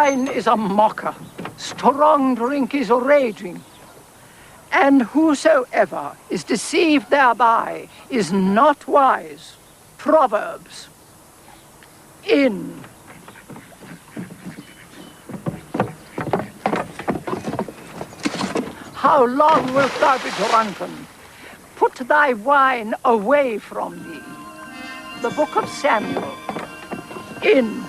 wine is a mocker, strong drink is raging, and whosoever is deceived thereby is not wise. Proverbs. In. How long wilt thou be drunken? Put thy wine away from thee. The Book of Samuel. In.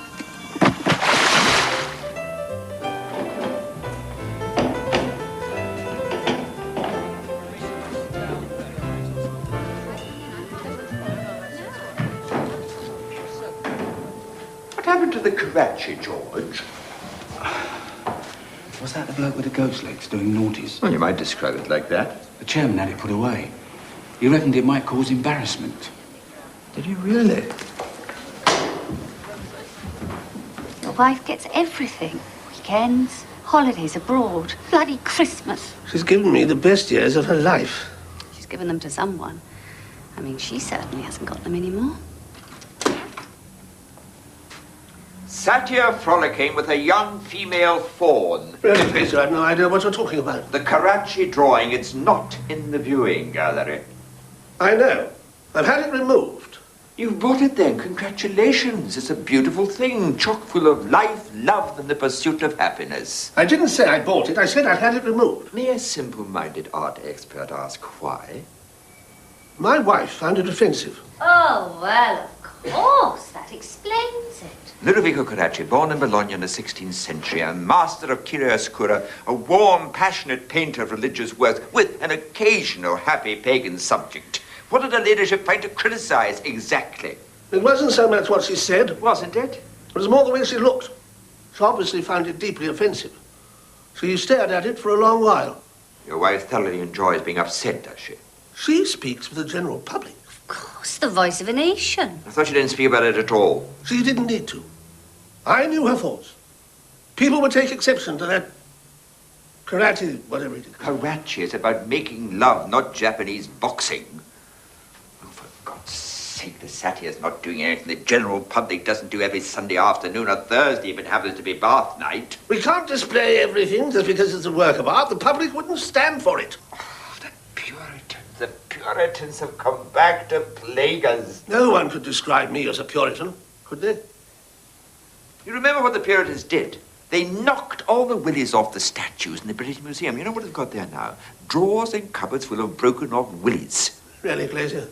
What happened to the Karachi, George? Was that the bloke with the ghost legs doing naughties? Well, you might describe it like that. The chairman had it put away. He reckoned it might cause embarrassment. Did you really? Your wife gets everything. Weekends, holidays abroad, bloody Christmas. She's given me the best years of her life. She's given them to someone. I mean, she certainly hasn't got them anymore. Sat here frolicking with a young female fawn. Really, please, I have no idea what you're talking about. The Karachi drawing, it's not in the viewing gallery. I know. I've had it removed. You've bought it then. Congratulations. It's a beautiful thing, chock full of life, love, and the pursuit of happiness. I didn't say I bought it. I said I'd had it removed. May a simple-minded art expert ask why? My wife found it offensive. Oh, well, of course. That explains it. Ludovico Carracci, born in Bologna in the 16th century, a master of chiaroscuro, a warm, passionate painter of religious works, with an occasional happy pagan subject. What did her ladyship find to criticize exactly? It wasn't so much what she said. Wasn't it? It was more the way she looked. She obviously found it deeply offensive. She stared at it for a long while. Your wife thoroughly enjoys being upset, does she? She speaks for the general public. Of course, the voice of a nation. I thought you didn't speak about it at all. She didn't need to. I knew her thoughts. People would take exception to that karate, whatever it is. Karachi is about making love, not Japanese boxing. Oh, for God's sake, the satyr's not doing anything the general public doesn't do every Sunday afternoon or Thursday if it happens to be bath night. We can't display everything just because it's a work of art. The public wouldn't stand for it. Oh, the Puritans have come back to plague us. No one could describe me as a Puritan, could they? You remember what the Puritans did? They knocked all the willies off the statues in the British Museum. You know what they've got there now? Drawers and cupboards full of broken off willies. Really, Glazier?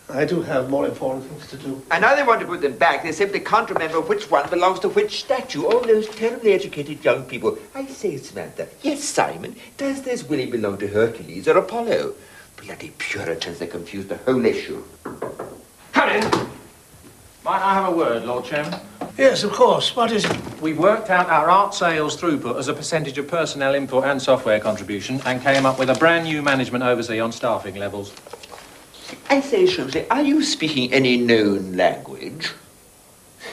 I do have more important things to do. And now they want to put them back. They simply can't remember which one belongs to which statue. All those terribly educated young people. I say, Samantha, yes, Simon, does this willie belong to Hercules or Apollo? Bloody Puritans, they confuse the whole issue. Come in. Might I have a word, Lord Chairman? Yes, of course. What is it? We've worked out our art sales throughput as a percentage of personnel input and software contribution and came up with a brand new management oversee on staffing levels. I say, Shumsey, are you speaking any known language?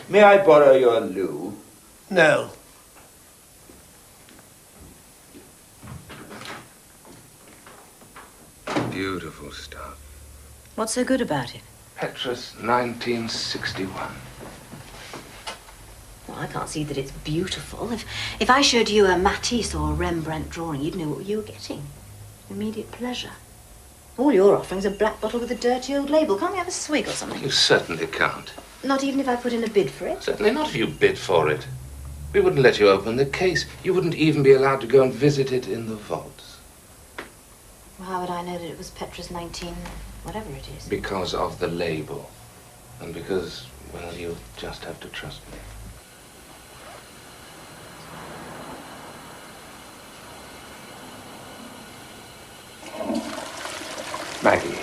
May I borrow your loo? No. Beautiful stuff. What's so good about it? Petrus, 1961. Well, I can't see that it's beautiful. If I showed you a Matisse or a Rembrandt drawing, you'd know what you were getting. Immediate pleasure. All you're offering is a black bottle with a dirty old label. Can't we have a swig or something? You certainly can't. Not even if I put in a bid for it? Certainly not if you bid for it. We wouldn't let you open the case. You wouldn't even be allowed to go and visit it in the vaults. Well, how would I know that it was Petrus 19, whatever it is? Because of the label. And because, well, you just have to trust me. Maggie,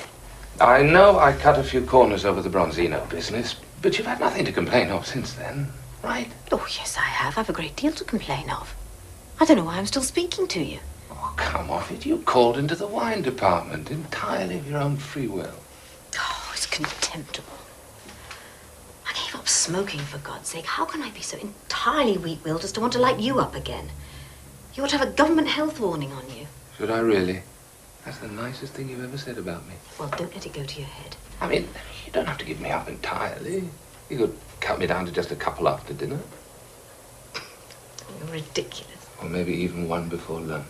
I know I cut a few corners over the Bronzino business, but you've had nothing to complain of since then, right? Oh, yes, I have. I've a great deal to complain of. I don't know why I'm still speaking to you. Oh, come off it. You called into the wine department entirely of your own free will. Oh, it's contemptible. I gave up smoking, for God's sake. How can I be so entirely weak-willed as to want to light you up again? You ought to have a government health warning on you. Should I really? That's the nicest thing you've ever said about me. Well, don't let it go to your head. I mean, you don't have to give me up entirely. You could cut me down to just a couple after dinner. ridiculous. Or maybe even one before lunch.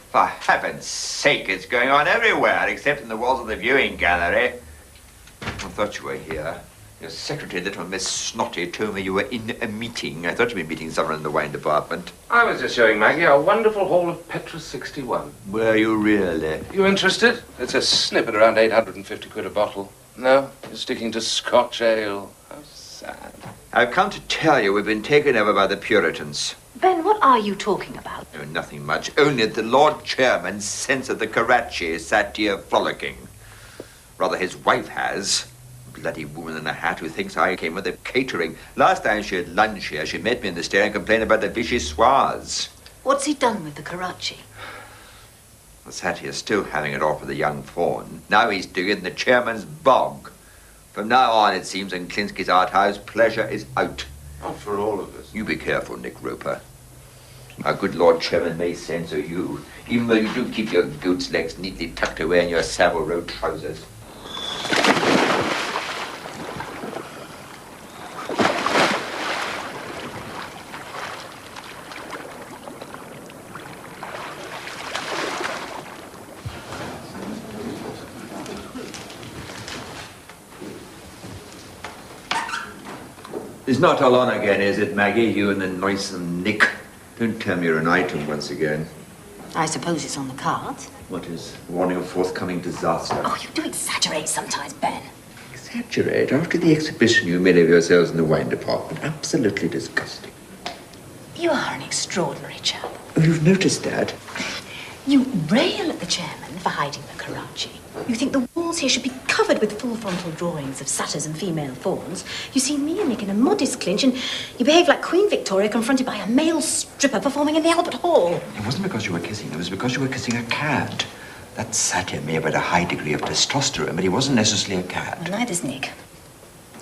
For heaven's sake, it's going on everywhere, except in the walls of the viewing gallery. I thought you were here. Your secretary, little Miss Snotty, told me you were in a meeting. I thought you were meeting someone in the wine department. I was just showing Maggie our wonderful haul of Petrus 61. Were you really? You interested? It's a snippet around 850 quid a bottle. No, you're sticking to Scotch ale. How sad. I've come to tell you we've been taken over by the Puritans. Ben, what are you talking about? Oh, nothing much. Only that the Lord Chairman censored the Karachi sat here frolicking. Rather, his wife has. Bloody woman in a hat who thinks I came with the catering. Last time she had lunch here, she met me in the stair and complained about the vichyssoise. What's he done with the Karachi? The sat here still having it off with the young fawn. Now he's doing it in the chairman's bog. From now on, it seems, in Klinsky's art house, pleasure is out. Not for all of us. You be careful, Nick Roper. Our good Lord Chairman may censor you, even though you do keep your goat's legs neatly tucked away in your Savile Row trousers. It's not all on again, is it, Maggie? You and the noisome Nick. Don't tell me you're an item once again. I suppose it's on the cards. What is? Warning of forthcoming disaster. Oh, you do exaggerate sometimes, Ben. Exaggerate? After the exhibition you made of yourselves in the wine department. Absolutely disgusting. You are an extraordinary chap. Oh, you've noticed that? You rail at the chairman for hiding the Karachi. You think the walls here should be covered with full frontal drawings of satyrs and female fawns. You see me and Nick in a modest clinch, and you behave like Queen Victoria confronted by a male stripper performing in the Albert Hall. It wasn't because you were kissing. It was because you were kissing a cat. That satyr may have had a high degree of testosterone, but he wasn't necessarily a cat. Well, neither's Nick.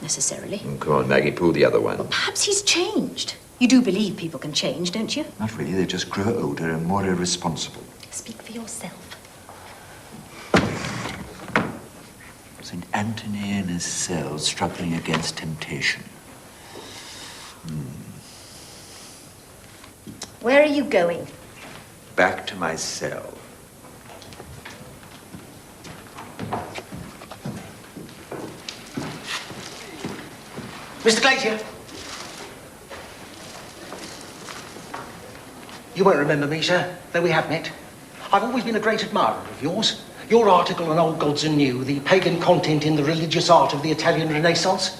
Necessarily. Oh, come on, Maggie, pull the other one. Perhaps he's changed. You do believe people can change, don't you? Not really. They just grow older and more irresponsible. Speak for yourself. St. Anthony in his cell, struggling against temptation. Where are you going? Back to my cell. Mr. Glazier. You won't remember me, sir, though we have met. I've always been a great admirer of yours. Your article on Old Gods and New, the pagan content in the religious art of the Italian Renaissance.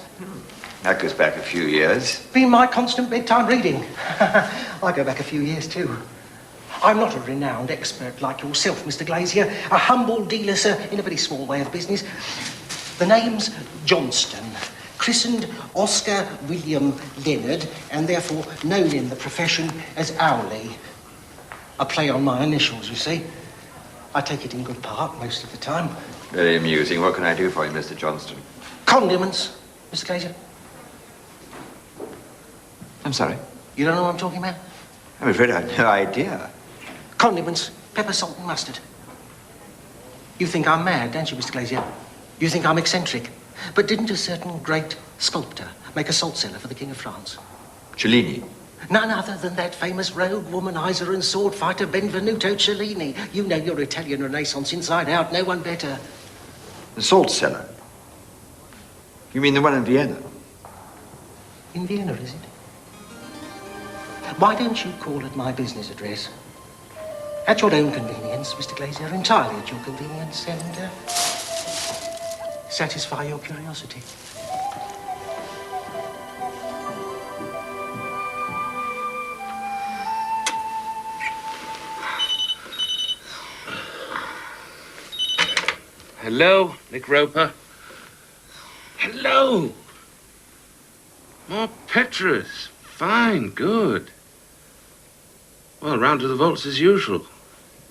That goes back a few years. Been my constant bedtime reading. I go back a few years, too. I'm not a renowned expert like yourself, Mr. Glazier. A humble dealer, sir, in a very small way of business. The name's Johnston, christened Oscar William Leonard, and therefore known in the profession as Owley. A play on my initials, you see. I take it in good part most of the time. Very amusing. What can I do for you, Mr. Johnston? Condiments, Mr. Glazier. I'm sorry. You don't know what I'm talking about? I'm afraid I have no idea. Condiments, pepper, salt and mustard. You think I'm mad, don't you, Mr. Glazier? You think I'm eccentric. But didn't a certain great sculptor make a salt cellar for the King of France? Cellini. None other than that famous rogue womanizer and sword fighter Benvenuto Cellini. You know your Italian Renaissance inside out, no one better. The salt cellar? You mean the one in Vienna? In Vienna, is it? Why don't you call at my business address? At your own convenience, Mr. Glazier, entirely at your convenience, and satisfy your curiosity. Hello, Nick Roper. Hello. More Petrus. Fine, good. Well, round to the vaults as usual.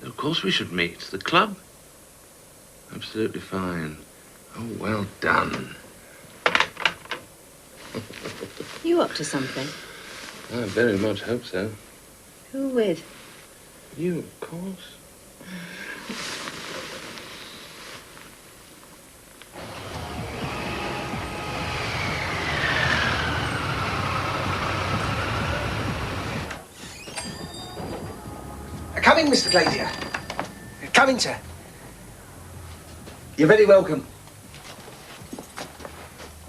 Of course we should meet. The club? Absolutely fine. Oh, well done. You up to something? I very much hope so. Who with? You, of course. Come in, Mr. Glazier. Come in, sir. You're very welcome.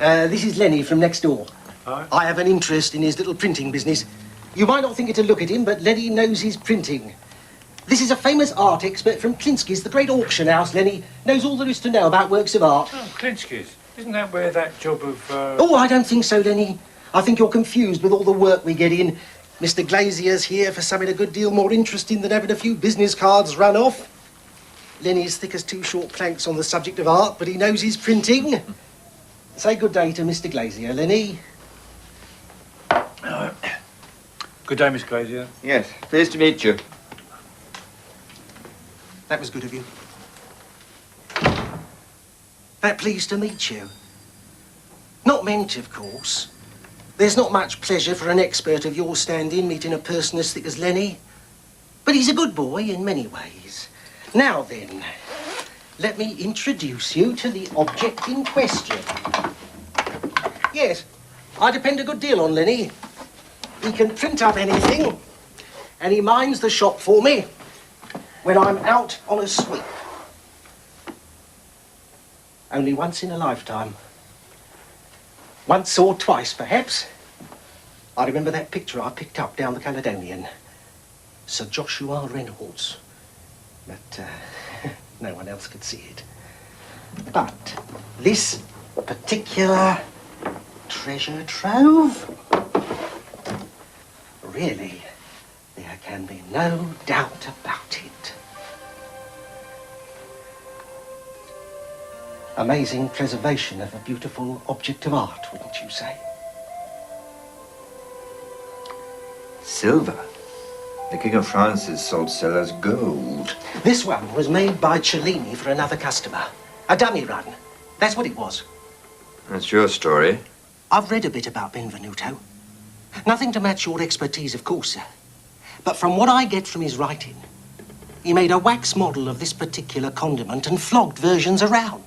This is Lenny from next door. Hi. I have an interest in his little printing business. You might not think it to look at him, but Lenny knows his printing. This is a famous art expert from Klinsky's, the great auction house. Lenny knows all there is to know about works of art. Oh, Klinsky's. Isn't that where that job of... Oh, I don't think so, Lenny. I think you're confused with all the work we get in. Mr. Glazier's here for something a good deal more interesting than having a few business cards run off. Lenny's thick as two short planks on the subject of art, but he knows his printing. Say good day to Mr. Glazier, Lenny. Good day, Miss Glazier. Yes, pleased to meet you. That was good of you. That pleased to meet you. Not meant, of course. There's not much pleasure for an expert of your standing meeting a person as thick as Lenny. But he's a good boy in many ways. Now then, let me introduce you to the object in question. Yes, I depend a good deal on Lenny. He can print up anything, and he minds the shop for me when I'm out on a sweep. Only once in a lifetime. Once or twice, perhaps. I remember that picture I picked up down the Caledonian. Sir Joshua Reynolds. But no one else could see it. But this particular treasure trove, really, there can be no doubt about it. Amazing preservation of a beautiful object of art, wouldn't you say? Silver. The King of France's sold sellers gold. This one was made by Cellini for another customer. A dummy run. That's what it was. That's your story. I've read a bit about Benvenuto. Nothing to match your expertise, of course, sir. But from what I get from his writing, he made a wax model of this particular condiment and flogged versions around.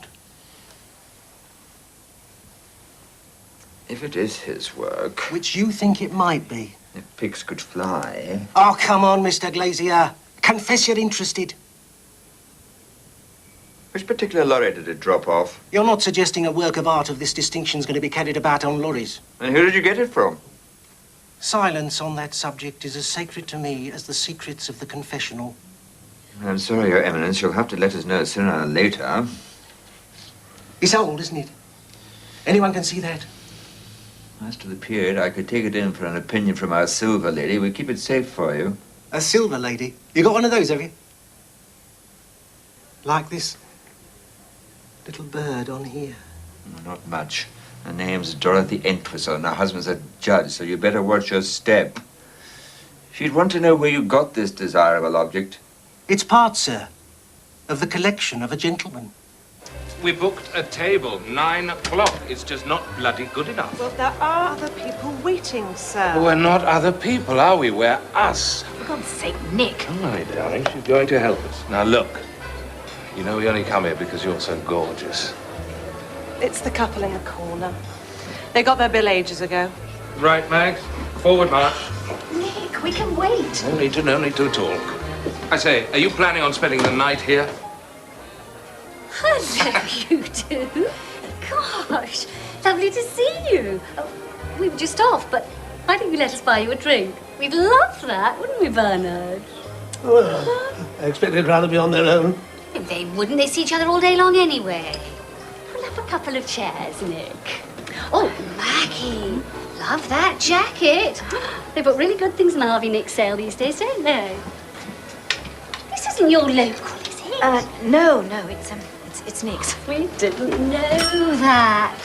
If it is his work, Which you think it might be. if pigs could fly. Oh, come on, Mr. Glazier. Confess you're interested. Which particular lorry did it drop off? You're not suggesting a work of art of this distinction's going to be carried about on lorries. And who did you get it from? Silence on that subject is as sacred to me as the secrets of the confessional. I'm sorry, Your Eminence. You'll have to let us know sooner or later. It's old, isn't it? Anyone can see that. As to the period, I could take it in for an opinion from our silver lady. We'll keep it safe for you. A silver lady? You got one of those, have you? Like this little bird on here. No, not much. Her name's Dorothy Entwistle, and her husband's a judge, so you better watch your step. She'd want to know where you got this desirable object. It's part, sir, of the collection of a gentleman. We booked a table, 9 o'clock. It's just not bloody good enough. Well, there are other people waiting, sir. We're not other people, are we? We're us. For God's sake, Nick. Come on, darling. She's going to help us. Now, look. You know we only come here because you're so gorgeous. It's the couple in the corner. They got their bill ages ago. Right, Max. Forward march. Nick, we can wait. No need to talk. I say, are you planning on spending the night here? Hello, you two. Gosh, lovely to see you. Oh, we were just off, but why don't you let us buy you a drink? We'd love that, wouldn't we, Bernard? Well, I expect they'd rather be on their own. They wouldn't. They see each other all day long anyway. Pull up a couple of chairs, Nick. Oh, Maggie, love that jacket. They put really good things in Harvey Nick's sale these days, don't they? This isn't your local, is it? No, it's Nick's. We didn't know that.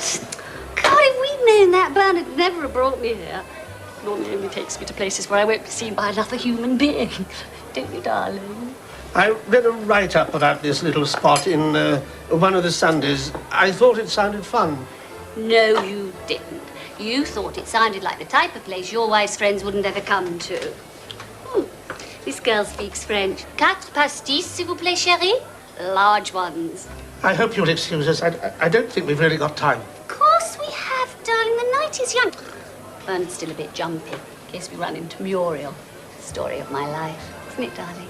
God, if we'd known that, Bernard would never have brought me here. Normally only takes me to places where I won't be seen by another human being. Don't you, darling? I read a write-up about this little spot in one of the Sundays. I thought it sounded fun. No, you didn't. You thought it sounded like the type of place your wife's friends wouldn't ever come to. This girl speaks French. 4 pastis, s'il vous plaît, chérie? Large ones. I hope you'll excuse us. I don't think we've really got time. Of course we have, darling. The night is young. Bernard's still a bit jumpy, in case we run into Muriel. Story of my life, isn't it, darling?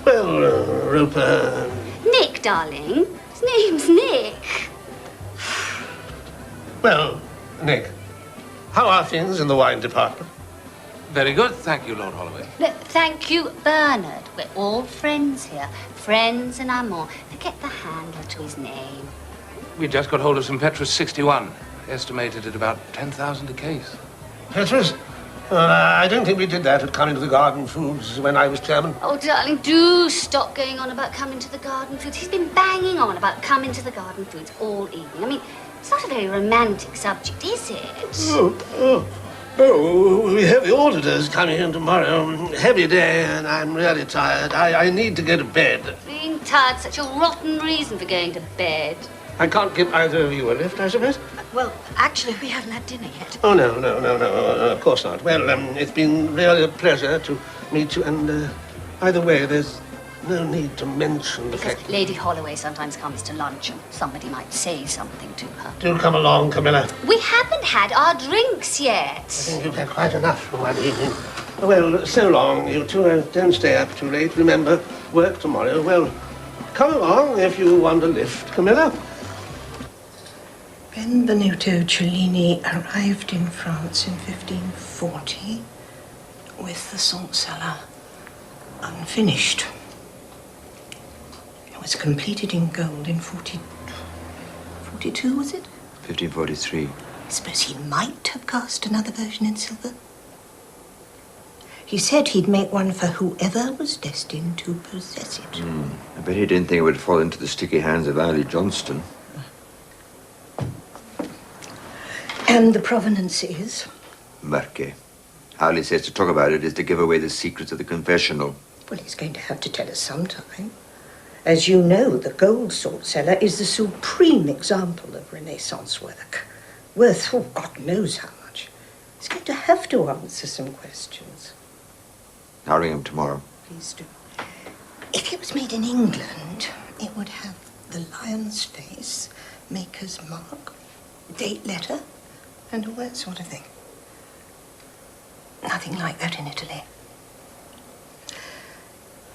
Well, Roper... Nick, darling. His name's Nick. Well, Nick, how are things in the wine department? Very good, thank you, Lord Holloway. No, thank you, Bernard. We're all friends here. Friends and amour. Forget the handler to his name. We just got hold of some Petrus 61, estimated at about 10,000 a case. Petrus? I don't think we did that at Coming to the Garden Foods when I was chairman. Oh, darling, do stop going on about coming to the Garden Foods. He's been banging on about coming to the Garden Foods all evening. I mean, it's not a very romantic subject, is it? Oh, we have the auditors coming in tomorrow. Heavy day, and I'm really tired. I need to go to bed. Being tired's such a rotten reason for going to bed. I can't give either of you a lift, I suppose? Well, actually, we haven't had dinner yet. Oh, no, of course not. Well, it's been really a pleasure to meet you, and either way, there's no need to mention the Because fact... Lady Holloway sometimes comes to lunch and somebody might say something to her. Do come along, Camilla. We haven't had our drinks yet. I think you've had quite enough for one evening. Well, so long, you two. Don't stay up too late. Remember, work tomorrow. Well, come along if you want a lift, Camilla. Benvenuto Cellini arrived in France in 1540 with the salt cellar unfinished. It was completed in gold in 42, was it? 1543. I suppose he might have cast another version in silver. He said he'd make one for whoever was destined to possess it. I bet he didn't think it would fall into the sticky hands of Ali Johnston. And the provenance is? Marque. Ali says to talk about it is to give away the secrets of the confessional. Well, he's going to have to tell us sometime. As you know, the gold salt cellar is the supreme example of Renaissance work. Worth, oh, God knows how much. He's going to have to answer some questions. I'll ring him tomorrow. Please do. If it was made in England, it would have the lion's face, maker's mark, date letter, and all that sort of thing. Nothing like that in Italy.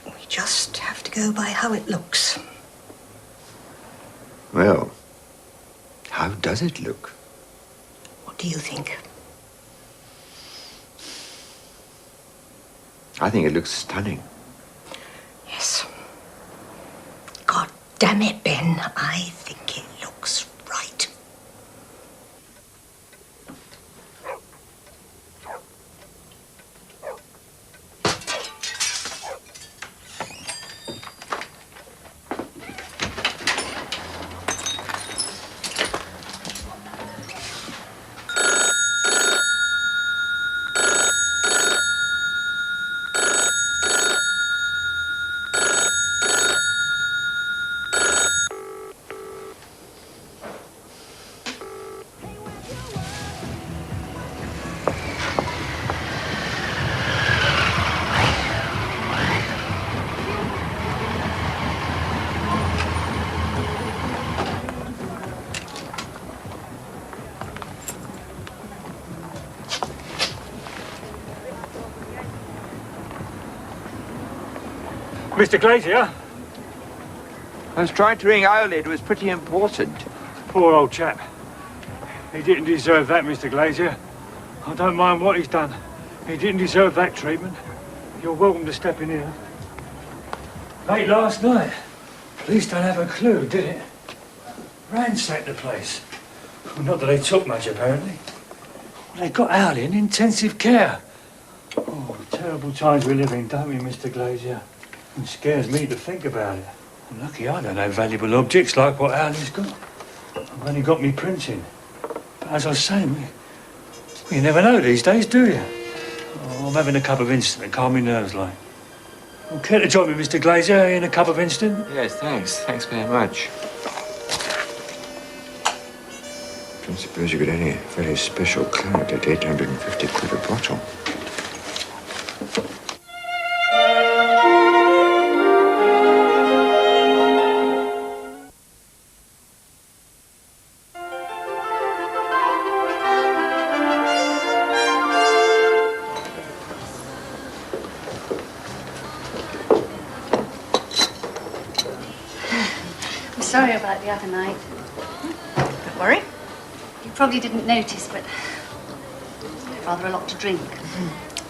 We just have to go by how it looks. Well, how does it look? What do you think? I think it looks stunning. Yes. God damn it, Ben. I think it looks right. Mr. Glazier? I was trying to ring Ireland. It was pretty important. Poor old chap. He didn't deserve that, Mr. Glazier. I don't mind what he's done. He didn't deserve that treatment. You're welcome to step in here. Late last night. Police don't have a clue, did it? Ransacked the place. Well, not that they took much, apparently. Well, they got out in intensive care. Oh, terrible times we live in, don't we, Mr. Glazier? It scares me to think about it. I'm lucky I don't have valuable objects like what Alan's got. I've only got me printing. But as I was saying, you never know these days, do you? Oh, I'm having a cup of instant to calm my nerves like. Well, care to join me, Mr. Glazier, in a cup of instant? Yes, thanks. Thanks very much. Don't suppose you got any very special claret at 850 quid a bottle. the other night. Don't worry. You probably didn't notice, but I had rather a lot to drink.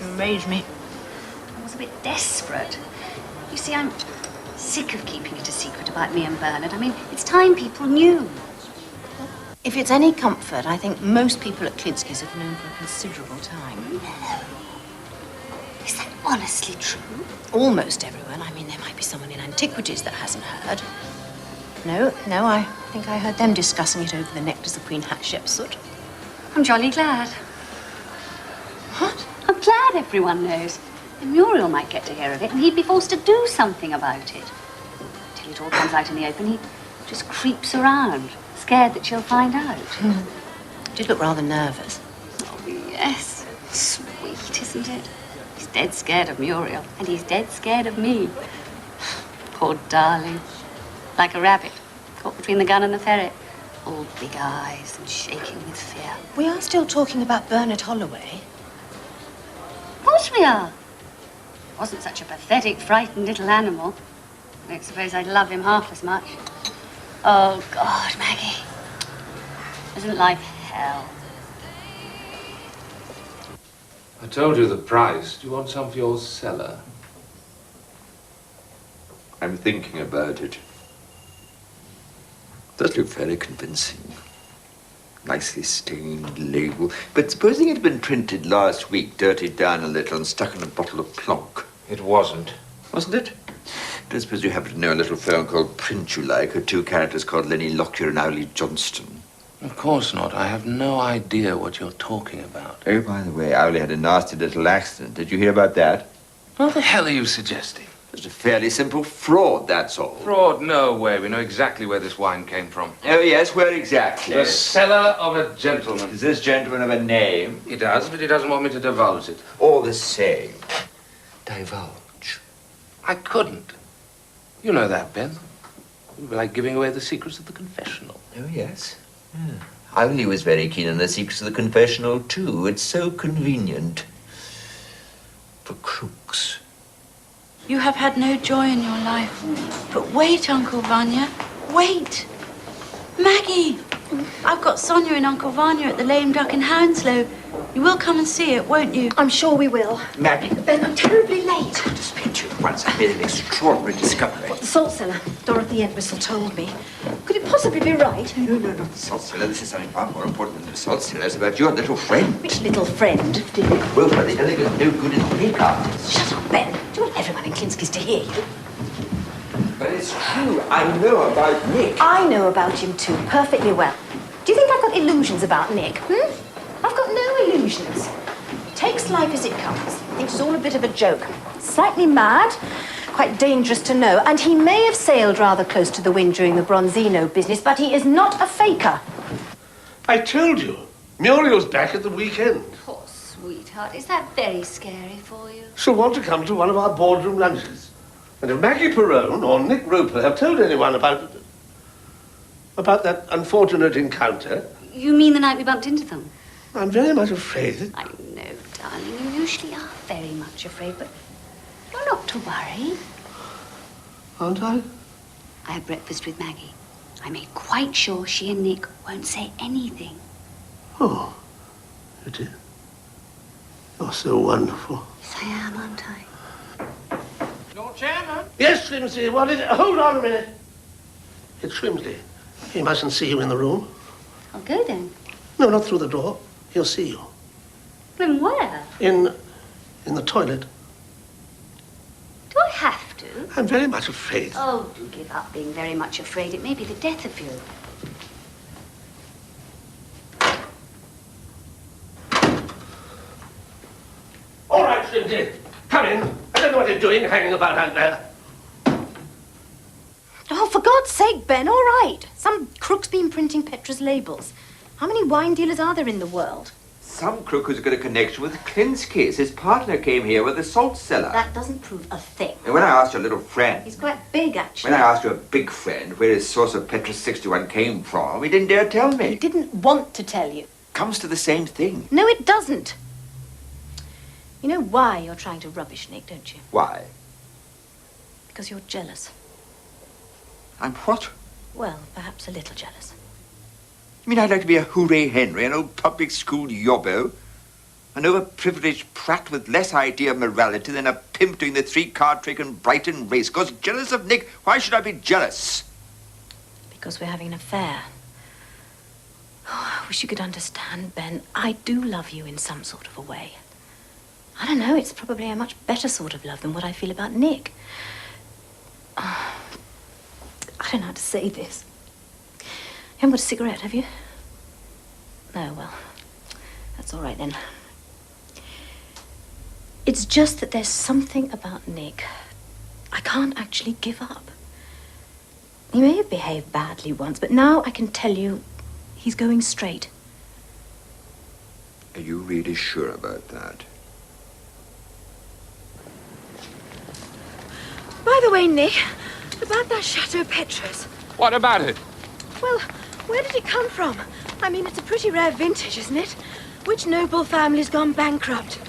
You amaze me. I was a bit desperate. You see, I'm sick of keeping it a secret about me and Bernard. I mean, it's time people knew. If it's any comfort, I think most people at Klinsky's have known for a considerable time. No. Is that honestly true? Almost everyone. I mean, there might be someone in antiquities that hasn't heard. No, I think I heard them discussing it over the necklace of Queen Hatshepsut. I'm jolly glad. What? I'm glad everyone knows. And Muriel might get to hear of it, and he'd be forced to do something about it. Till it all comes out in the open, he just creeps around, scared that she'll find out. Did look rather nervous. Oh, yes. Sweet, isn't it? He's dead scared of Muriel, and he's dead scared of me. Poor darling. Like a rabbit, caught between the gun and the ferret. All big eyes and shaking with fear. We are still talking about Bernard Holloway. Of course we are. He wasn't such a pathetic, frightened little animal. I don't suppose I'd love him half as much. Oh, God, Maggie. Isn't life hell? I told you the price. Do you want some for your cellar? I'm thinking about it. Does look very convincing. Nicely stained label. But supposing it had been printed last week, dirtied down a little and stuck in a bottle of plonk. It wasn't. Wasn't it? Don't suppose you happen to know a little firm called Print You Like, or two characters called Lenny Lockyer and Owlie Johnston? Of course not. I have no idea what you're talking about. Oh, by the way, Owlie had a nasty little accident. Did you hear about that? What the hell are you suggesting? It's a fairly simple fraud, that's all. Fraud? No way. We know exactly where this wine came from. Oh, yes, where exactly? The cellar of a gentleman. Does this gentleman have a name? He does, but he doesn't want me to divulge it. All the same, divulge. I couldn't. You know that, Ben. It would be like giving away the secrets of the confessional. Oh, yes. Yeah. Owlie was very keen on the secrets of the confessional, too. It's so convenient for crooks. You have had no joy in your life. But wait, Uncle Vanya, wait. Maggie, I've got Sonia and Uncle Vanya at the Lame Duck in Hounslow. You will come and see it, won't you? I'm sure we will. Maggie. Ben, I'm terribly late. To speak to you at once. I've made an extraordinary discovery. What, the salt cellar? Dorothy Entwistle told me. Could it possibly be right? No, not the salt cellar. This is something far more important than the salt cellar. It's about your little friend. Which little friend? Well, for the elegant, no good in makeup. Shut up, Ben. Do you want everyone in Klinsky's to hear you? But it's true. I know about Nick. I know about him too, perfectly well. Do you think I've got illusions about Nick? I've got no illusions. Takes life as it comes. Thinks it's all a bit of a joke. Slightly mad, quite dangerous to know, and he may have sailed rather close to the wind during the Bronzino business, but he is not a faker. I told you. Muriel's back at the weekend. Poor sweetheart. Is that very scary for you? She'll want to come to one of our boardroom lunches. And if Maggie Perrone or Nick Roper have told anyone about that unfortunate encounter... You mean the night we bumped into them? I'm very much afraid that... I know, darling. You usually are very much afraid, but you're not to worry. Aren't I? I had breakfast with Maggie. I made quite sure she and Nick won't say anything. Oh, you did? You're so wonderful. Yes, I am, aren't I? Lord Chairman? Yes, Shrimsley, what is it? Hold on a minute. It's Shrimsley. He mustn't see you in the room. I'll go then. No, not through the door. He'll see you. Then where? In the toilet. Do I have to? I'm very much afraid. Oh, do give up being very much afraid. It may be the death of you. All right, Shrimsley. Come in. I don't know what you're doing hanging about out there. Oh, for God's sake, Ben, all right. Some crook's been printing Petra's labels. How many wine dealers are there in the world? Some crook who's got a connection with Klinsky's. His partner came here with a salt cellar. That doesn't prove a thing. And when I asked your little friend... He's quite big, actually. When I asked your big friend where his source of Petra 61 came from, he didn't dare tell me. He didn't want to tell you. Comes to the same thing. No, it doesn't. You know why you're trying to rubbish Nick, don't you? Why? Because you're jealous. I'm what? Well, perhaps a little jealous. You mean I'd like to be a hooray Henry, an old public school yobbo? An overprivileged prat with less idea of morality than a pimp doing the 3-card trick in Brighton racecourse. Jealous of Nick? Why should I be jealous? Because we're having an affair. Oh, I wish you could understand, Ben. I do love you in some sort of a way. I don't know, it's probably a much better sort of love than what I feel about Nick. Oh, I don't know how to say this. You haven't got a cigarette, have you? No, well, that's all right then. It's just that there's something about Nick I can't actually give up. He may have behaved badly once, but now I can tell you he's going straight. Are you really sure about that? By the way, Nick, about that Chateau Petrus. What about it? Well, where did it come from? I mean, it's a pretty rare vintage, isn't it? Which noble family's gone bankrupt?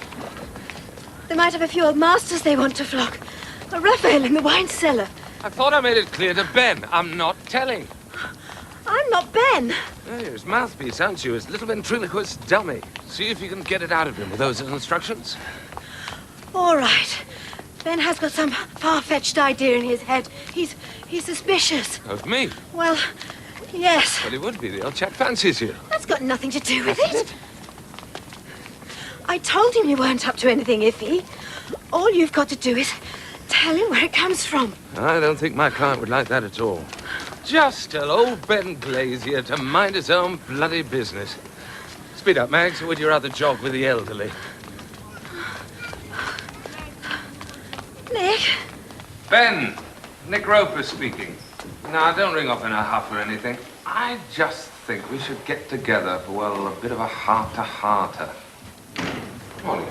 They might have a few old masters they want to flog. A Raphael in the wine cellar. I thought I made it clear to Ben. I'm not telling. I'm not Ben. His mouthpiece, aren't you? His little ventriloquist dummy. See if you can get it out of him with those instructions. All right. Ben has got some far-fetched idea in his head. He's suspicious. Of me? Well, yes. Well, he would be. The old chap fancies you. That's got nothing to do with it. I told him you weren't up to anything iffy. All you've got to do is tell him where it comes from. I don't think my client would like that at all. Just tell old Ben Glazier to mind his own bloody business. Speed up, Mags, or would you rather jog with the elderly? Nick? Ben, Nick Roper speaking. Now, don't ring off in a huff or anything. I just think we should get together for, well, a bit of a heart-to-hearter. Morning.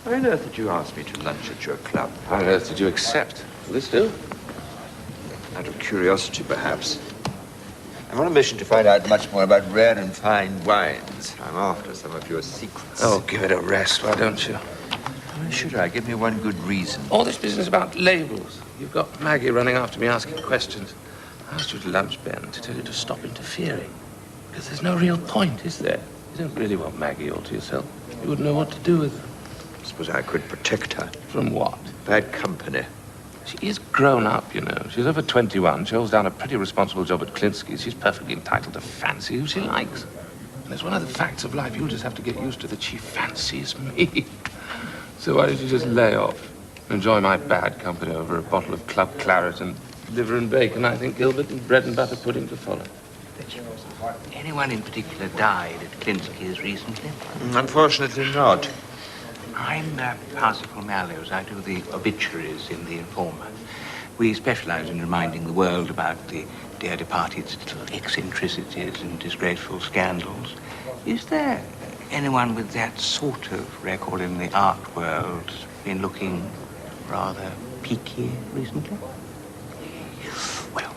Why on earth did you ask me to lunch at your club? How on earth did you accept? Will this do? Out of curiosity, perhaps. I'm on a mission to find out much more about rare and fine wines. I'm after some of your secrets. Oh, give it a rest, why don't you? Why should I? Give me one good reason. All this business about labels. You've got Maggie running after me asking questions. I asked you to lunch, Ben, to tell you to stop interfering. Because there's no real point, is there? You don't really want Maggie all to yourself. You wouldn't know what to do with her. I suppose I could protect her. From what? Bad company. She is grown up, you know. She's over 21. She holds down a pretty responsible job at Klinsky's. She's perfectly entitled to fancy who she likes. And it's one of the facts of life. You'll just have to get used to that she fancies me. So why don't you just lay off? Enjoy my bad company over a bottle of club claret and liver and bacon, I think, Gilbert, and bread and butter pudding to follow. Anyone in particular died at Klinsky's recently? Unfortunately not. I'm Parsifal Mallows. I do the obituaries in the Informer. We specialize in reminding the world about the dear departed's little eccentricities and disgraceful scandals. Is there anyone with that sort of record in the art world been looking rather peaky recently? Well,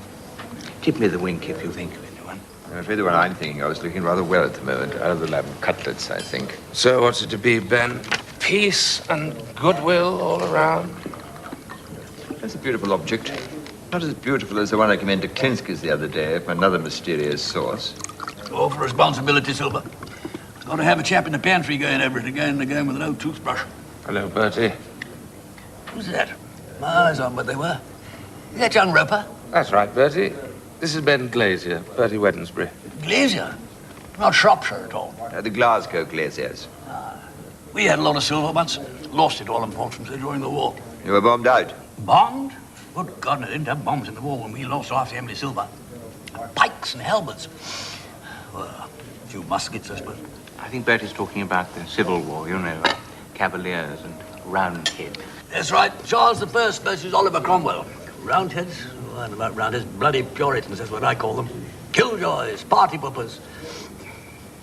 give me the wink if you think of anyone. I'm afraid the one I'm thinking of is looking rather well at the moment. Out of the lamb cutlets, I think. So what's it to be, Ben? Peace and goodwill all around? That's a beautiful object. Not as beautiful as the one I came into Klinsky's the other day from another mysterious source. Awful responsibility, Silver. Got to have a chap in the pantry going over it again and again with an old toothbrush. Hello, Bertie. Who's that? My eyes on what they were. Is that John Roper? That's right, Bertie. This is Ben Glazier, Bertie Wednesbury. Glazier? Not Shropshire at all. The Glasgow Glaziers. We had a lot of silver once. Lost it all, unfortunately, during the war. You were bombed out? Bombed? Good God, they didn't have bombs in the war when we lost half the Emily Silver. Pikes and helmets. Well, a few muskets, I suppose. I think Bertie's talking about the Civil War, you know, Cavaliers and Roundhead. That's right. Charles I versus Oliver Cromwell. Roundheads? Oh, I don't know about Roundheads. Bloody Puritans, that's what I call them. Killjoys, party poopers.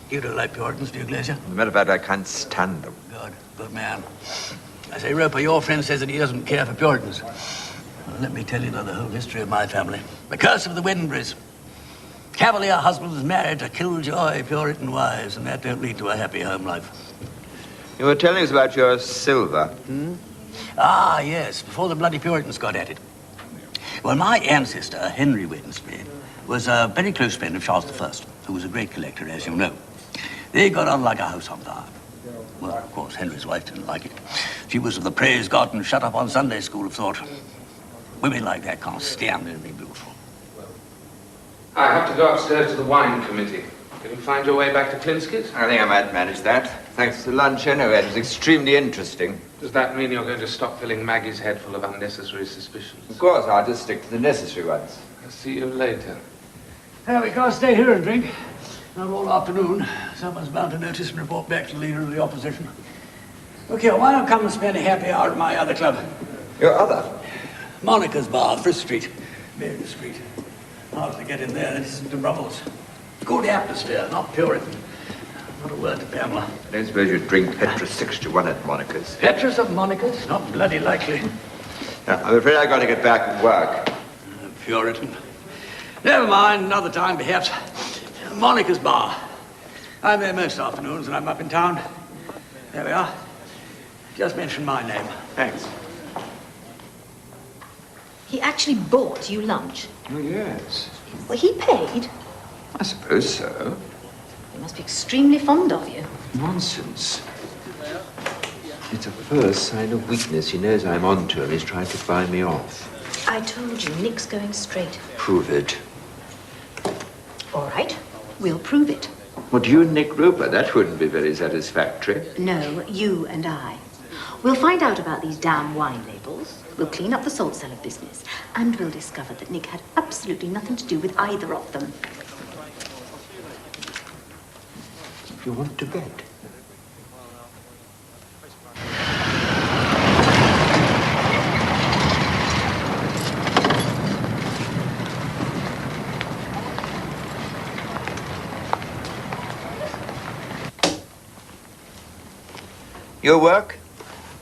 You don't like Puritans, do you, Glazier? As a matter of fact, I can't stand them. Good man. I say, Roper, your friend says that he doesn't care for Puritans. Well, let me tell you the whole history of my family. The curse of the Wednesburys. Cavalier husbands married to killjoy Puritan wives, and that don't lead to a happy home life. You were telling us about your silver. Ah, yes, before the bloody Puritans got at it. Well, my ancestor, Henry Wednesbury, was a very close friend of Charles I, who was a great collector, as you know. They got on like a house on fire. Well, of course, Henry's wife didn't like it. She was of the praise God and shut up on Sunday school of thought. Women like that can't stand anything beautiful. I have to go upstairs to the wine committee. Can you find your way back to Klinsky's? I think I might manage that. Thanks to the lunch anyway. It was extremely interesting. Does that mean you're going to stop filling Maggie's head full of unnecessary suspicions? Of course, I'll just stick to the necessary ones. I'll see you later. We can't stay here and drink. Not all afternoon. Someone's bound to notice and report back to the leader of the opposition. Okay, why don't come and spend a happy hour at my other club? Your other? Monica's Bar, Frith Street. Very discreet. Hard to get in there, that isn't to Rumple's. Good atmosphere, not Puritan. Not a word to Pamela. I don't suppose you'd drink Petrus 6-1 at Monica's. Petrus of Monica's? Not bloody likely. Now, I'm afraid I've got to get back and work. Puritan. Never mind, another time perhaps. Monica's Bar. I'm there most afternoons when I'm up in town. There we are. Just mention my name. Thanks. He actually bought you lunch? Oh, yes. Well, he paid? I suppose so. He must be extremely fond of you. Nonsense. It's a first sign of weakness. He knows I'm on to him. He's trying to buy me off. I told you, Nick's going straight. Prove it. All right, we'll prove it. What, you and Nick Roper? That wouldn't be very satisfactory. No, you and I. We'll find out about these damn wine labels. We'll clean up the salt cellar business. And we'll discover that Nick had absolutely nothing to do with either of them. You want to bet? Your work?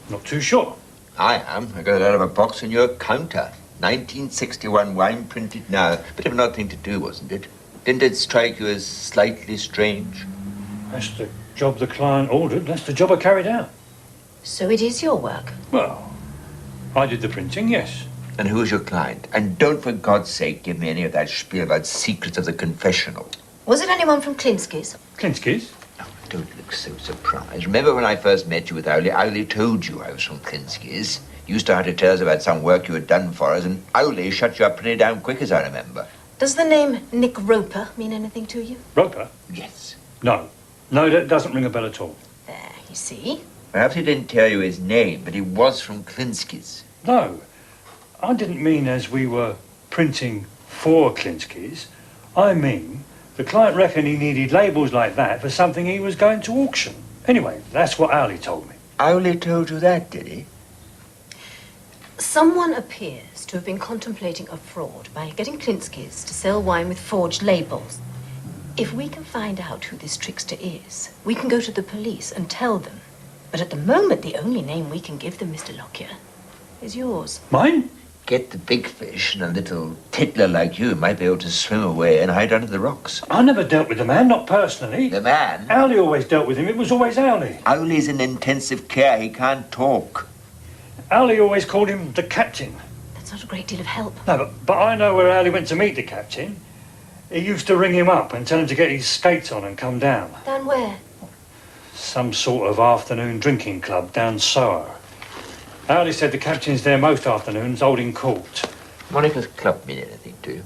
Not too sure. I am. I got it out of a box on your counter. 1961 wine printed now. Bit of an odd thing to do, wasn't it? Didn't it strike you as slightly strange? That's the job the client ordered. That's the job I carried out. So it is your work? Well, I did the printing, yes. And who's your client? And don't, for God's sake, give me any of that spiel about secrets of the confessional. Was it anyone from Klinsky's? Klinsky's? Oh, don't look so surprised. Remember when I first met you with Owley? Owley told you I was from Klinsky's. You started to tell us about some work you had done for us, and Owley shut you up pretty damn quick, as I remember. Does the name Nick Roper mean anything to you? Roper? Yes. No. No, that doesn't ring a bell at all. There, you see. Perhaps he didn't tell you his name, but he was from Klinsky's. No. I didn't mean as we were printing for Klinsky's. I mean, the client reckoned he needed labels like that for something he was going to auction. Anyway, that's what Owley told me. Owley told you that, did he? Someone appears to have been contemplating a fraud by getting Klinsky's to sell wine with forged labels. If we can find out who this trickster is, we can go to the police and tell them. But at the moment, the only name we can give them, Mr. Lockyer, is yours. Mine? Get the big fish, and a little tiddler like you might be able to swim away and hide under the rocks. I never dealt with the man, not personally. The man? Owley always dealt with him. It was always Owley. Owley's in intensive care. He can't talk. Owley always called him the captain. That's not a great deal of help. No, but I know where Owley went to meet the captain. He used to ring him up and tell him to get his skates on and come down. Down where? Some sort of afternoon drinking club down Soho. Owley said the captain's there most afternoons holding court. Monica's club mean anything to you?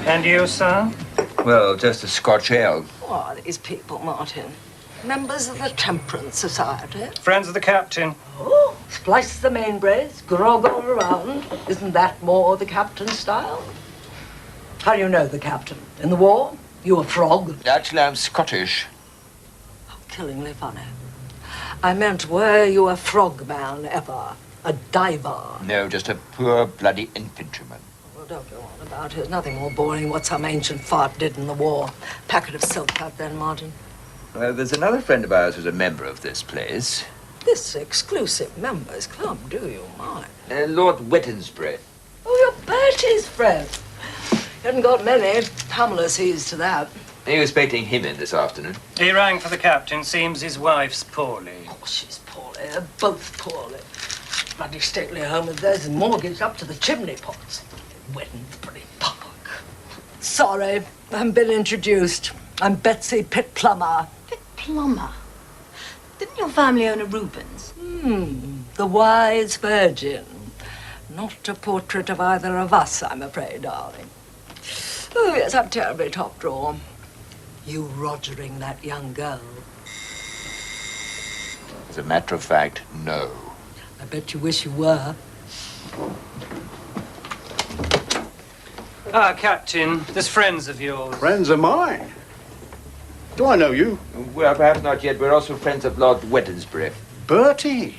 And you, sir? Well, just a Scotch ale. What are these people, Martin? Members of the Temperance Society? Friends of the captain. Oh, splice the mainbrace, grog all around. Isn't that more the captain's style? How do you know the captain? In the war? You a frog? Actually, I'm Scottish. How killingly funny. I meant, were you a frogman ever? A diver? No, just a poor bloody infantryman. Well, don't go on about it. Nothing more boring what some ancient fart did in the war. Packet of silk out then, Martin. Well, there's another friend of ours who's a member of this place. This exclusive members club, do you mind? Lord Wettensbury. Oh, you're Bertie's friend. You hadn't got many. Pamela sees to that. He was expecting him in this afternoon. He rang for the captain. Seems his wife's poorly. Oh, she's poorly. They're both poorly. Bloody stately home of theirs is mortgaged up to the chimney pots. Wednesbury Park. Sorry, I haven't been introduced. I'm Betsy Pitt Plummer. Pitt Plummer? Didn't your family own a Rubens? The wise virgin. Not a portrait of either of us, I'm afraid, darling. Oh, yes, I'm terribly top drawer. You rogering that young girl. As a matter of fact, no. I bet you wish you were. Ah, Captain, there's friends of yours. Friends of mine? Do I know you? Well, perhaps not yet. We're also friends of Lord Wettensbury. Bertie.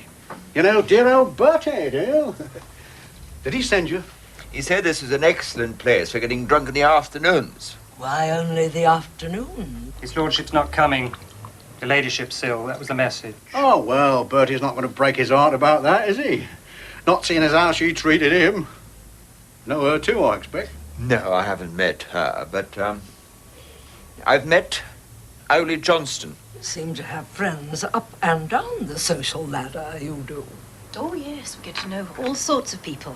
You know dear old Bertie, do you? Did he send you? He said this was an excellent place for getting drunk in the afternoons. Why only the afternoon? His lordship's not coming. The ladyship's ill. That was the message. Oh, well, Bertie's not going to break his heart about that, is he? Not seeing as how she treated him. Know her too, I expect. No, I haven't met her, but, I've met Owley Johnston. You seem to have friends up and down the social ladder, you do. Oh, yes, we get to know all sorts of people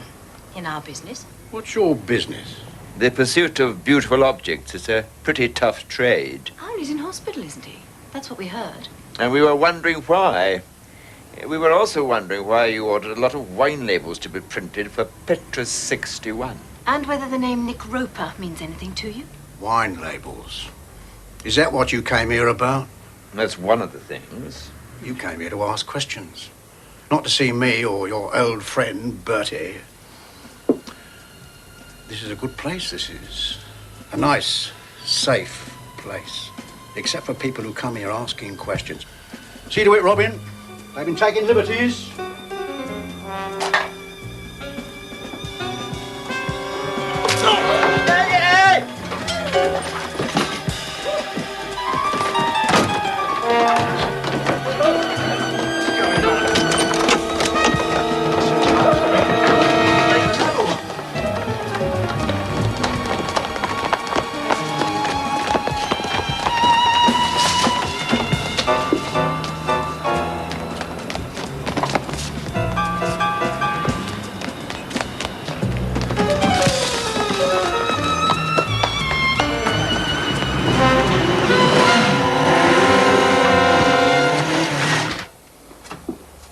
in our business. What's your business? The pursuit of beautiful objects is a pretty tough trade. He's in hospital, isn't he? That's what we heard. And we were wondering why. We were also wondering why you ordered a lot of wine labels to be printed for Petrus 61. And whether the name Nick Roper means anything to you. Wine labels. Is that what you came here about? That's one of the things. You came here to ask questions. Not to see me or your old friend, Bertie. This is a good place, this is. A nice, safe place. Except for people who come here asking questions. See to it, Robin. They've been taking liberties.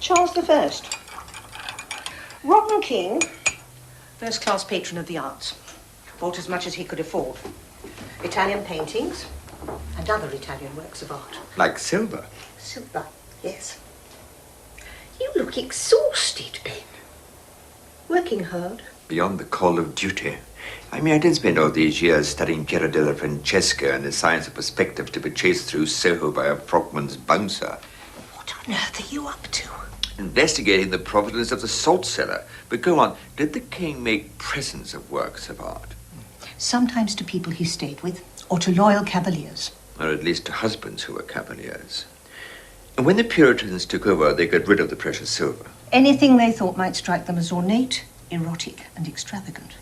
Charles I. Rotten King, First-class patron of the arts. Bought as much as he could afford. Italian paintings and other Italian works of art. Like silver. Silver, yes. You look exhausted, Ben. Working hard. Beyond the call of duty. I mean, I did spend all these years studying Piero della Francesca and the science of perspective to be chased through Soho by a frogman's bouncer. What on earth are you up to? Investigating the provenance of the salt cellar. But go on, did the king make presents of works of art? Sometimes to people he stayed with, or to loyal cavaliers. Or at least to husbands who were cavaliers. And when the Puritans took over, they got rid of the precious silver. Anything they thought might strike them as ornate, erotic, and extravagant.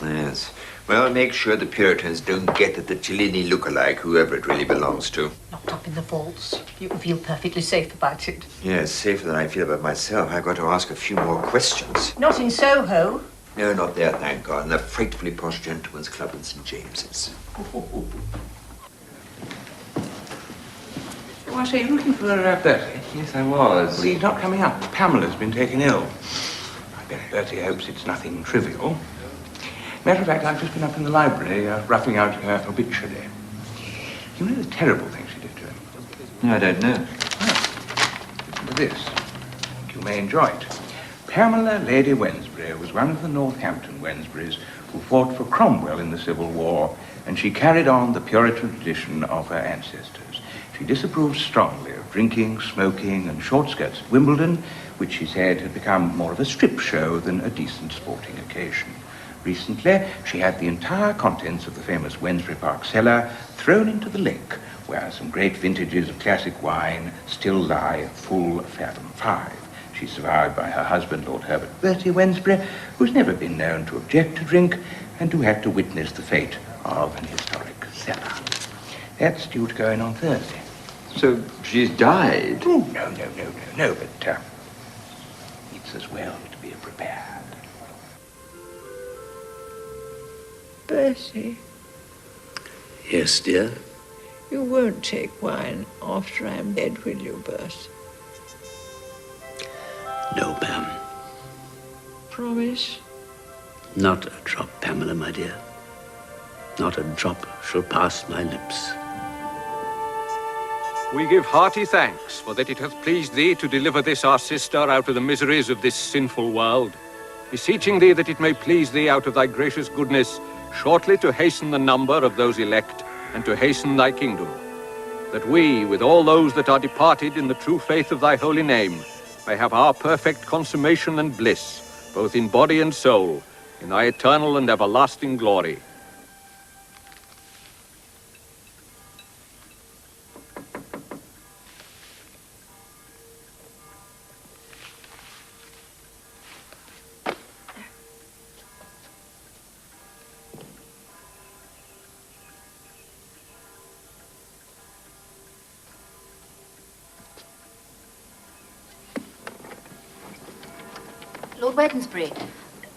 Yes. Well, make sure the Puritans don't get at the Cellini look-alike, whoever it really belongs to. Locked up in the vaults. You can feel perfectly safe about it. Yes, safer than I feel about myself. I've got to ask a few more questions. Not in Soho. No, not there, thank God. In the frightfully posh gentleman's club in St. James's. Oh, I say, you're looking for Bertie? Yes, I was. Well, he's not coming up. Pamela's been taken ill. I bet Bertie hopes it's nothing trivial. Matter of fact, I've just been up in the library roughing out her obituary. You know the terrible thing she did to him? No, I don't know. Listen to this. I think you may enjoy it. Pamela Lady Wednesbury was one of the Northampton Wednesburys who fought for Cromwell in the Civil War, and she carried on the Puritan tradition of her ancestors. She disapproved strongly of drinking, smoking, and short skirts at Wimbledon, which she said had become more of a strip show than a decent sporting occasion. Recently, she had the entire contents of the famous Wednesbury Park cellar thrown into the lake, where some great vintages of classic wine still lie at full fathom 5. She's survived by her husband, Lord Herbert Bertie Wednesbury, who's never been known to object to drink and who had to witness the fate of an historic cellar. That's due to go in on Thursday. So she's died? Oh, no, but it's as well to be prepared. Bertie, Yes, dear? you won't take wine after I'm dead, will you, Bertie? No, Pam. Promise? Not a drop, Pamela, my dear. Not a drop shall pass my lips. We give hearty thanks for that it hath pleased thee to deliver this our sister out of the miseries of this sinful world, beseeching thee that it may please thee out of thy gracious goodness shortly to hasten the number of those elect and to hasten thy kingdom, that we, with all those that are departed in the true faith of thy holy name, may have our perfect consummation and bliss, both in body and soul, in thy eternal and everlasting glory. Lord Wednesbury,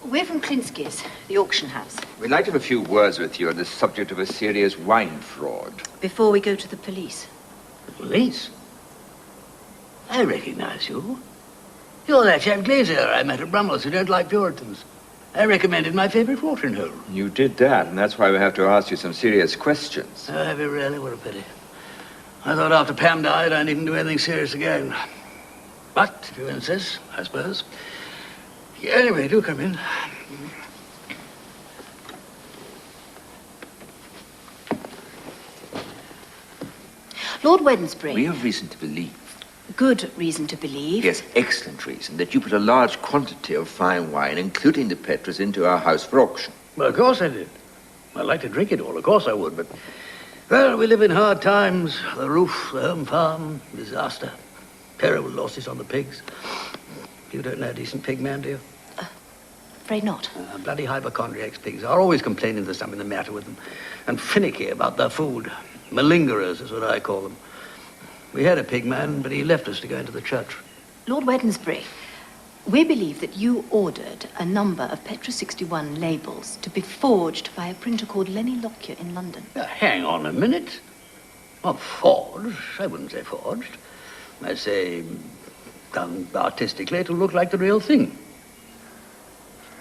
we're from Klinsky's, the auction house. We'd like to have a few words with you on the subject of a serious wine fraud. Before we go to the police. The police? I recognize you. You're that chap Glazier I met at Brummels who don't like Puritans. I recommended my favourite watering hole. You did that, and that's why we have to ask you some serious questions. Oh, have you really? What a pity. I thought after Pam died I needn't do anything serious again. But, if you insist, I suppose. Anyway, do come in. Lord Wednesbury. We have reason to believe. Good reason to believe. Yes, excellent reason, that you put a large quantity of fine wine, including the Petrus, into our house for auction. Well, of course I did. I'd like to drink it all, of course I would, but... Well, we live in hard times. The roof, the home farm, disaster. Terrible losses on the pigs. You don't know a decent pig man, do you? Afraid not. Bloody hypochondriacs pigs are always complaining there's something the matter with them. And finicky about their food. Malingerers is what I call them. We had a pig man, but he left us to go into the church. Lord Wednesbury, we believe that you ordered a number of Petrus 61 labels to be forged by a printer called Lenny Lockyer in London. Hang on a minute. Not forged. I wouldn't say forged. I'd say done artistically to look like the real thing.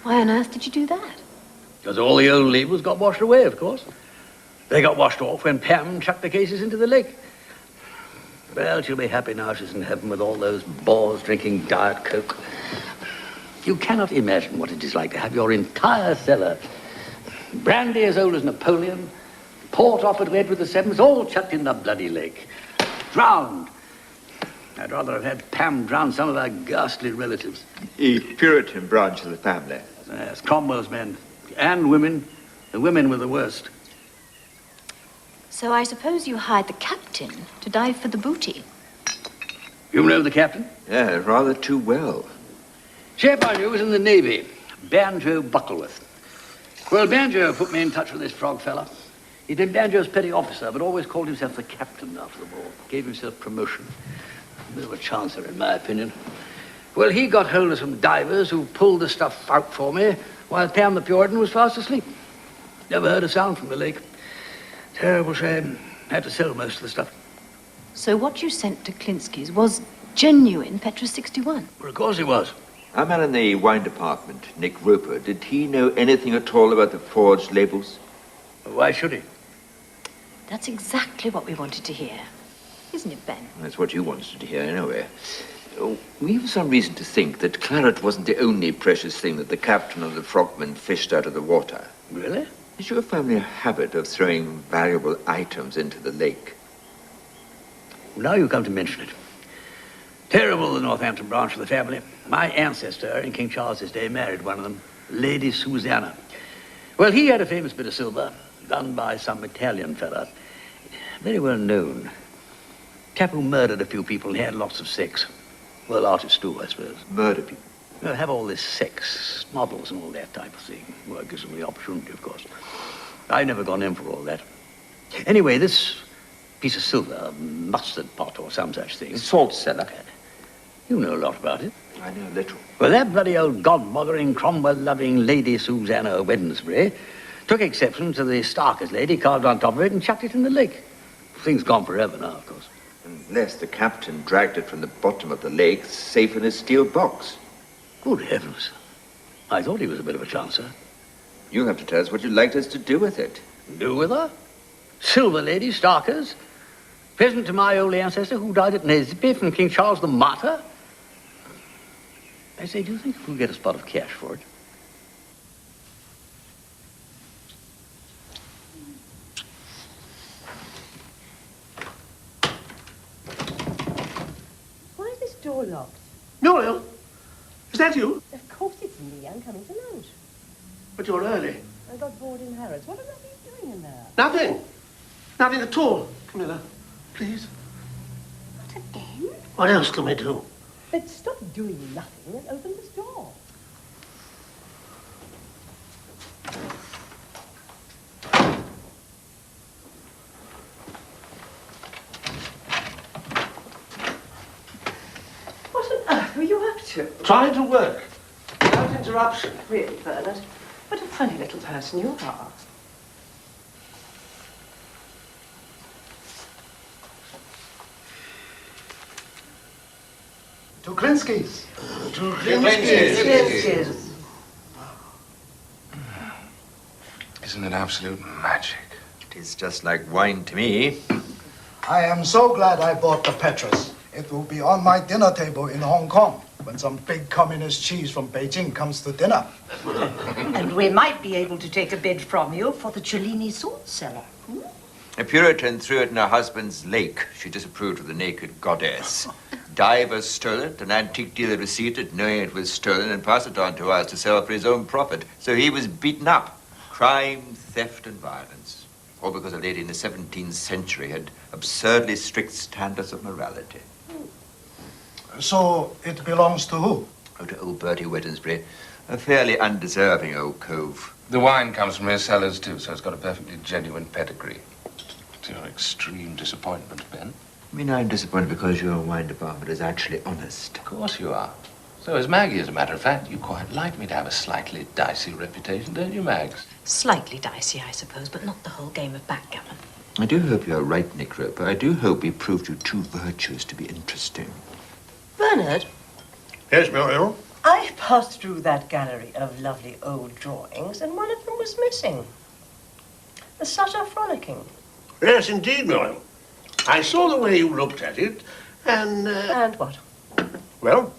Why on earth did you do that? Because all the old labels got washed away, of course. They got washed off when Pam chucked the cases into the lake. Well, she'll be happy now she's in heaven with all those bores drinking Diet Coke. You cannot imagine what it is like to have your entire cellar, brandy as old as Napoleon, port offered to Edward VII, all chucked in the bloody lake. Drowned. I'd rather have had Pam drown some of our ghastly relatives. The Puritan branch of the family. Yes, Cromwell's men. And women. The women were the worst. So I suppose you hired the captain to dive for the booty. You know the captain? Yeah, rather too well. Chap I knew was in the Navy. Banjo Buckleworth. Well, Banjo put me in touch with this frog fella. He'd been Banjo's petty officer, but always called himself the captain after the war. Gave himself promotion. A bit of a chancer, in my opinion. Well, he got hold of some divers who pulled the stuff out for me while Pam the Puritan was fast asleep. Never heard a sound from the lake. Terrible shame. Had to sell most of the stuff. So what you sent to Klinsky's was genuine Petrus 61? Well, of course it was. Our man in the wine department, Nick Roper, did he know anything at all about the forged labels? Why should he? That's exactly what we wanted to hear. Isn't it, Ben? That's what you wanted to hear, anyway. Oh, we have some reason to think that claret wasn't the only precious thing that the captain and the frogmen fished out of the water. Really? Is your family a habit of throwing valuable items into the lake? Well, now you come to mention it. Terrible, the Northampton branch of the family. My ancestor in King Charles's day married one of them, Lady Susanna. Well, he had a famous bit of silver done by some Italian fella, very well known. Chap who murdered a few people and had lots of sex. Well, artists do, I suppose. Murder people? Well, have all this sex, models and all that type of thing. Well, it gives them the opportunity, of course. I've never gone in for all that. Anyway, this piece of silver, a mustard pot or some such thing. Salt cellar. You know a lot about it. I know little. Well, that bloody old God-bothering, Cromwell-loving Lady Susanna Wednesbury took exception to the Starkers lady carved on top of it and chucked it in the lake. Thing's gone forever now, of course. Unless the captain dragged it from the bottom of the lake, safe in a steel box. Good heavens. I thought he was a bit of a chancer. You have to tell us what you'd like us to do with it. Do with her? Silver Lady Starkers? Present to my old ancestor who died at Nesby from King Charles the Martyr? I say, do you think we'll get a spot of cash for it? Why is this door locked? Muriel, is that you? Of course it's me. I'm coming to lunch. But you're early. I got bored in Harrods. What on earth are you doing in there? Nothing. Nothing at all. Camilla, please. What again? What else can we do? Let's stop doing nothing and open this door. What on earth were you up to? Trying to work. Without interruption. Really, Bernard? What a funny little person you are. To Klinsky's. To Klinsky's. Isn't it absolute magic? It is just like wine to me. I am so glad I bought the Petrus. It will be on my dinner table in Hong Kong when some big communist cheese from Beijing comes to dinner. And we might be able to take a bid from you for the Cellini salt cellar. A Puritan threw it in her husband's lake. She disapproved of the naked goddess. Divers stole it, an antique dealer received it, knowing it was stolen, and passed it on to us to sell for his own profit. So he was beaten up. Crime, theft, and violence. All because a lady in the 17th century had absurdly strict standards of morality. So it belongs to who? Oh, to old Bertie Wednesbury. A fairly undeserving old cove. The wine comes from his cellars, too, so it's got a perfectly genuine pedigree. To your extreme disappointment, Ben. I mean, I'm disappointed because your wine department is actually honest. Of course you are. So is Maggie, as a matter of fact. You quite like me to have a slightly dicey reputation, don't you, Mags? Slightly dicey, I suppose, but not the whole game of backgammon. I do hope you're right, Nick Roper. I do hope we proved you too virtuous to be interesting. Bernard, Yes, Muriel? I passed through that gallery of lovely old drawings, and one of them was missing. The Sutter Frolicking. Yes, indeed, Muriel. I saw the way you looked at it, and... And what? Well,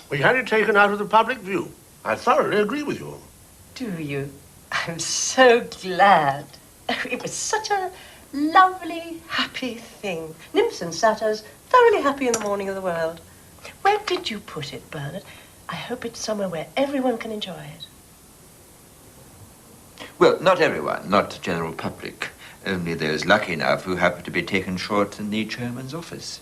we had it taken out of the public view. I thoroughly agree with you. Do you? I'm so glad. It was such a lovely, happy thing. Nymphs and satyrs, thoroughly happy in the morning of the world. Where did you put it, Bernard? I hope it's somewhere where everyone can enjoy it. Well, not everyone, not the general public. Only those lucky enough who happen to be taken short in the chairman's office.